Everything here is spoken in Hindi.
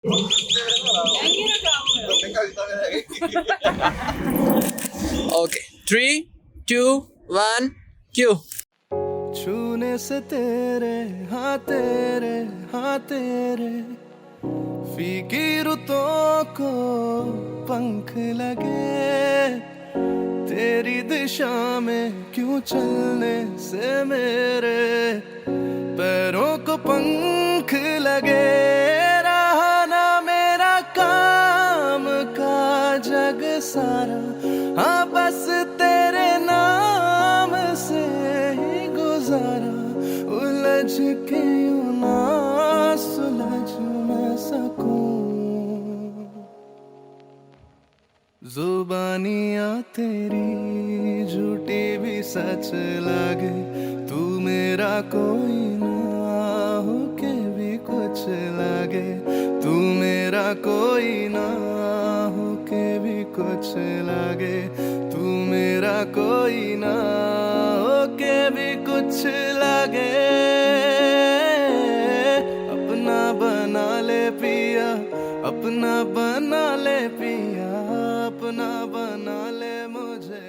Okay, 3, 2, 1, cue. छूने से तेरे हाँ तेरे हाँ तेरे फीकी रुतों को पंख लगे तेरी दिशा में क्यों चलने से मेरे पैरों को पंख लगे रहा ना मेरा काम का जग सारा हाँ बस तेरे नाम से ही गुजारा उलझ के यूं ना सुलझ मैं सकूं जुबानियाँ तेरी झूठी भी सच लगे तू मेरा कोई ना हो के भी कुछ लगे तू मेरा कोई ना हो के भी कुछ लगे तू मेरा कोई ना हो के भी कुछ लगे अपना बना ले पिया अपना बना ले पिया अपना बना ले मुझे